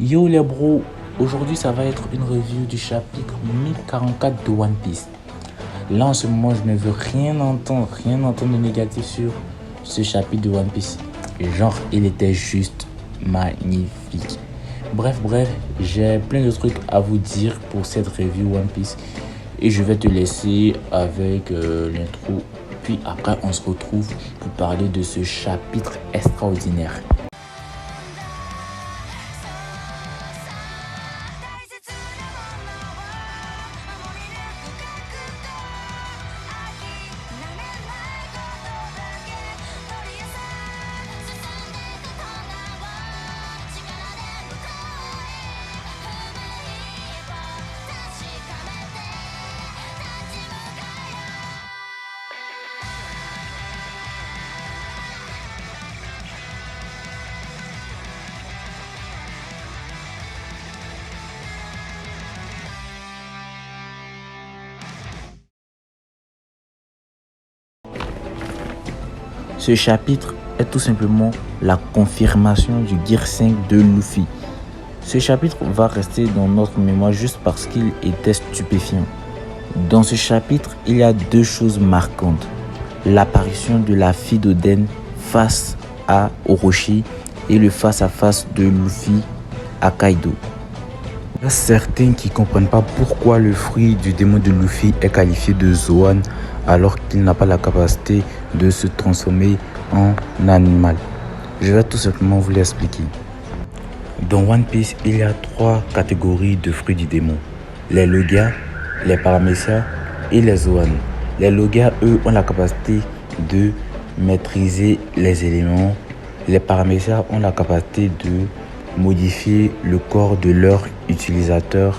Yo les bros, aujourd'hui ça va être une review du chapitre 1044 de One Piece. Là en ce moment je ne veux rien entendre de négatif sur ce chapitre de One Piece. Genre il était juste magnifique. Bref, j'ai plein de trucs à vous dire pour cette review One Piece. Et je vais te laisser avec l'intro. Puis après on se retrouve pour parler de ce chapitre extraordinaire. Ce chapitre est tout simplement la confirmation du Gear 5 de Luffy. Ce chapitre va rester dans notre mémoire juste parce qu'il était stupéfiant. Dans ce chapitre, il y a deux choses marquantes. L'apparition de la fille d'Oden face à Orochi et le face-à-face de Luffy à Kaido. Il y a certains qui ne comprennent pas pourquoi le fruit du démon de Luffy est qualifié de Zoan alors qu'il n'a pas la capacité de se transformer en animal. Je vais tout simplement vous l'expliquer. Dans One Piece, il y a trois catégories de fruits du démon. Les Logia, les Paramecia et les Zoan. Les Logia, eux, ont la capacité de maîtriser les éléments. Les Paramecia ont la capacité de modifier le corps de leur utilisateur.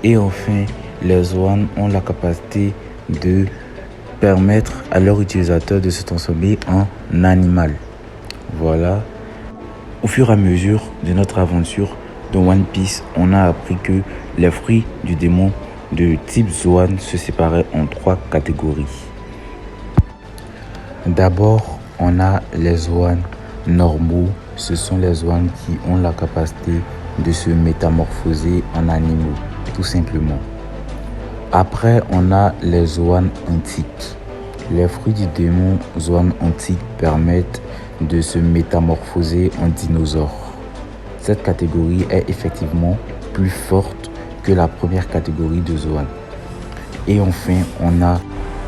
Et enfin, les Zoan ont la capacité de permettre à leur utilisateur de se transformer en animal. Voilà. Au fur et à mesure de notre aventure dans One Piece, on a appris que les fruits du démon de type Zoan se séparaient en trois catégories. D'abord, on a les Zoan normaux. Ce sont les Zoan qui ont la capacité de se métamorphoser en animaux, tout simplement. Après, on a les Zoan antiques. Les fruits du démon Zoan antique permettent de se métamorphoser en dinosaures. Cette catégorie est effectivement plus forte que la première catégorie de Zoan. Et enfin, on a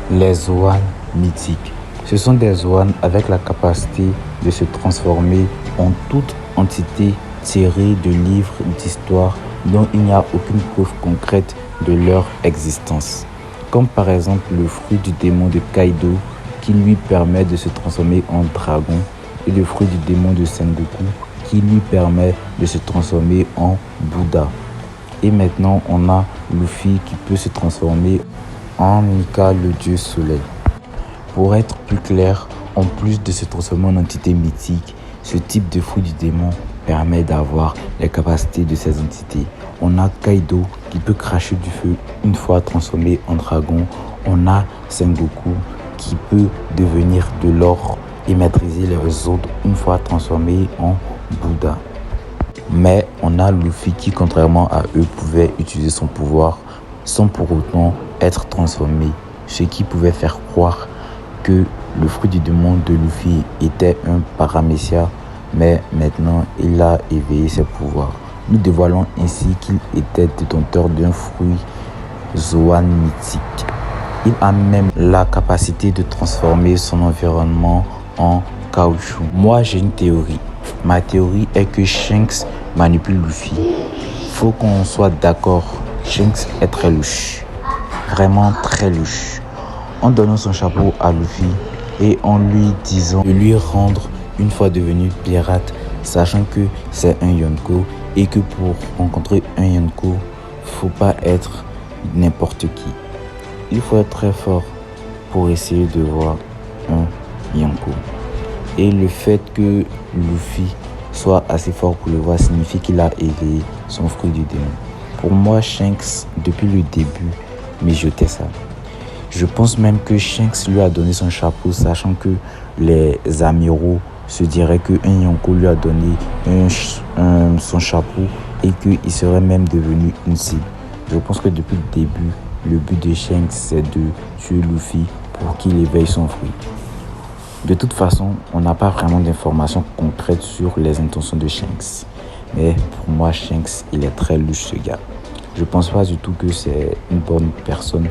les Zoan mythiques. Ce sont des Zoan avec la capacité de se transformer en toute entité tirée de livres d'histoire dont il n'y a aucune preuve concrète de leur existence. Comme par exemple le fruit du démon de Kaido qui lui permet de se transformer en dragon et le fruit du démon de Sengoku qui lui permet de se transformer en Bouddha. Et maintenant on a Luffy qui peut se transformer en Nika, le dieu soleil. Pour être plus clair, en plus de se transformer en entité mythique, ce type de fruit du démon permet d'avoir les capacités de ces entités. On a Kaido qui peut cracher du feu une fois transformé en dragon. On a Sengoku qui peut devenir de l'or et maîtriser les autres une fois transformé en Bouddha. Mais on a Luffy qui, contrairement à eux, pouvait utiliser son pouvoir sans pour autant être transformé. Ce qui pouvait faire croire que le fruit du démon de Luffy était un Paramecia, mais maintenant il a éveillé ses pouvoirs. Nous dévoilons ainsi qu'il était détenteur d'un fruit Zoan mythique. Il a même la capacité de transformer son environnement en caoutchouc. Moi j'ai une théorie. Ma théorie est que Shanks manipule Luffy. Faut qu'on soit d'accord, Shanks est très louche. Vraiment très louche. En donnant son chapeau à Luffy et en lui disant de lui rendre une fois devenu pirate, sachant que c'est un Yonko et que pour rencontrer un Yonko, faut pas être n'importe qui. Il faut être très fort pour essayer de voir un Yonko. Et le fait que Luffy soit assez fort pour le voir signifie qu'il a éveillé son fruit du démon. Pour moi, Shanks, depuis le début, mijotait ça. Je pense même que Shanks lui a donné son chapeau, sachant que les amiraux se diraient qu'un Yonko lui a donné son chapeau et qu'il serait même devenu une cible. Je pense que depuis le début, le but de Shanks c'est de tuer Luffy pour qu'il éveille son fruit. De toute façon, on n'a pas vraiment d'informations concrètes sur les intentions de Shanks. Mais pour moi, Shanks, il est très louche ce gars. Je pense pas du tout que c'est une bonne personne,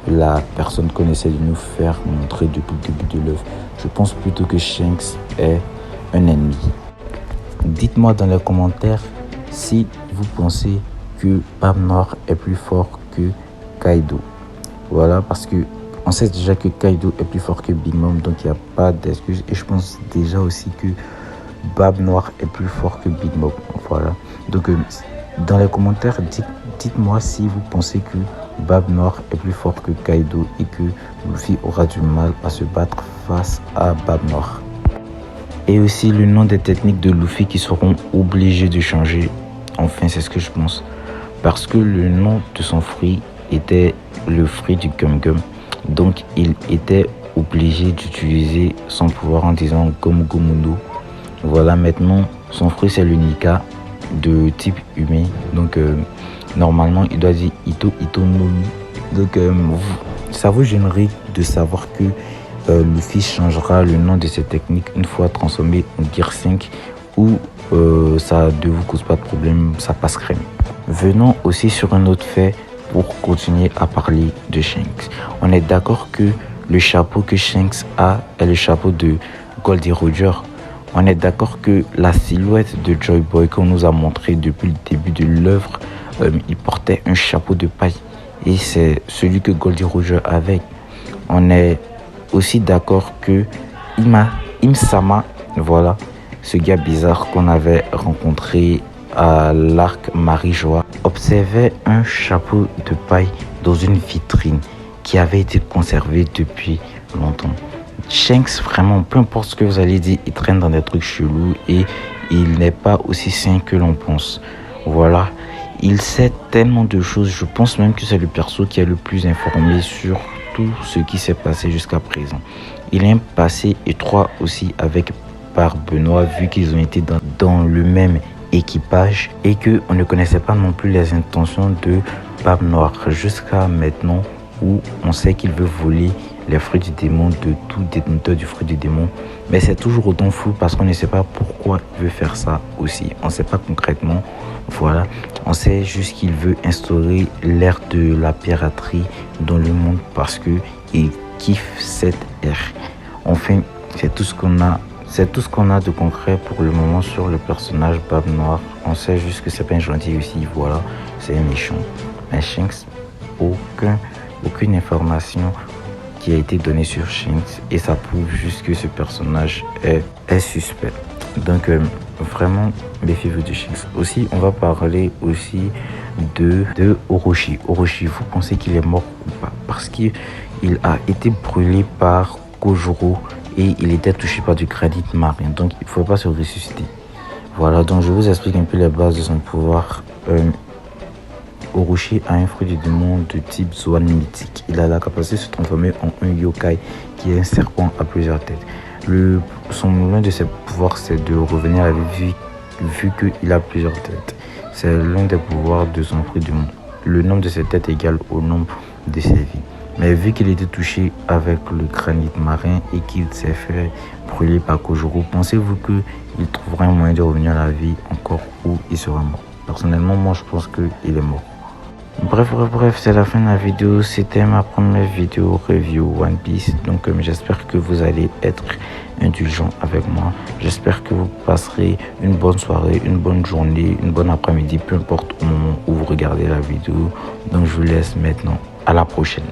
la personne qu'on essaie de nous faire montrer depuis le début de l'œuvre. Je pense plutôt que Shanks est un ennemi. Dites-moi dans les commentaires si vous pensez que Barbe Noire est plus fort que Kaido. Voilà, parce que on sait déjà que Kaido est plus fort que Big Mom, donc il n'y a pas d'excuse. Et je pense déjà aussi que Barbe Noire est plus fort que Big Mom. Voilà. Donc dans les commentaires, dites-moi si vous pensez que Barbe Noire est plus fort que Kaido et que Luffy aura du mal à se battre face à Barbe Noire. Et aussi le nom des techniques de Luffy qui seront obligés de changer. Enfin, c'est ce que je pense. Parce que le nom de son fruit était le fruit du Gum Gum. Donc, il était obligé d'utiliser son pouvoir en disant Gomu Gomu no. Voilà, maintenant, son fruit c'est le Nika de type humain. Donc, normalement, il doit dire Ito Ito Nomi. Donc, ça vous gênerait de savoir que Luffy changera le nom de cette technique une fois transformé en Gear 5 ou ça ne vous cause pas de problème, ça passe crème. Venons aussi sur un autre fait pour continuer à parler de Shanks. On est d'accord que le chapeau que Shanks a est le chapeau de Goldie Roger. On est d'accord que la silhouette de Joy Boy qu'on nous a montré depuis le début de l'œuvre, il portait un chapeau de paille et c'est celui que Goldie Roger avait. On est aussi d'accord que Im-sama, voilà, ce gars bizarre qu'on avait rencontré à l'arc Marie-Joie, observait un chapeau de paille dans une vitrine qui avait été conservée depuis longtemps. Shanks, vraiment, peu importe ce que vous allez dire, il traîne dans des trucs chelous et il n'est pas aussi sain que l'on pense. Voilà, il sait tellement de choses, je pense même que c'est le perso qui est le plus informé sur tout ce qui s'est passé jusqu'à présent. Il a un passé étroit aussi avec Barbe Noire vu qu'ils ont été dans le même équipage et qu'on ne connaissait pas non plus les intentions de Barbe Noire jusqu'à maintenant où on sait qu'il veut voler les fruits du démon de tout détenteur du fruit du démon, mais c'est toujours autant flou parce qu'on ne sait pas pourquoi il veut faire ça aussi. On ne sait pas concrètement, voilà. On sait juste qu'il veut instaurer l'ère de la piraterie dans le monde parce que il kiffe cette ère. Enfin, c'est tout ce qu'on a. C'est tout ce qu'on a de concret pour le moment sur le personnage Barbe Noire. On sait juste que c'est pas un gentil aussi, voilà, c'est un méchant. Mais Shanks, aucune information qui a été donnée sur Shanks et ça prouve juste que ce personnage est suspect. Donc vraiment méfiez-vous de Shanks. Aussi, on va parler aussi de Orochi. Orochi, vous pensez qu'il est mort ou pas? Parce qu'il a été brûlé par Kojuro et il était touché par du granit marin, donc il ne faut pas se ressusciter. Voilà, donc je vous explique un peu les bases de son pouvoir. Orochi a un fruit du démon de type Zoan mythique. Il a la capacité de se transformer en un yokai qui est un serpent à plusieurs têtes. L'un de ses pouvoirs c'est de revenir à la vie vu qu'il a plusieurs têtes. C'est l'un des pouvoirs de son fruit du démon. Le nombre de ses têtes est égal au nombre de ses vies. Mais vu qu'il était touché avec le granit marin et qu'il s'est fait brûler par Kojuro, pensez-vous qu'il trouvera un moyen de revenir à la vie encore ou il sera mort? Personnellement, moi je pense qu'il est mort. Bref, c'est la fin de la vidéo. C'était ma première vidéo review One Piece. Donc j'espère que vous allez être indulgent avec moi. J'espère que vous passerez une bonne soirée, une bonne journée, une bonne après-midi, peu importe au moment où vous regardez la vidéo. Donc je vous laisse maintenant. À la prochaine.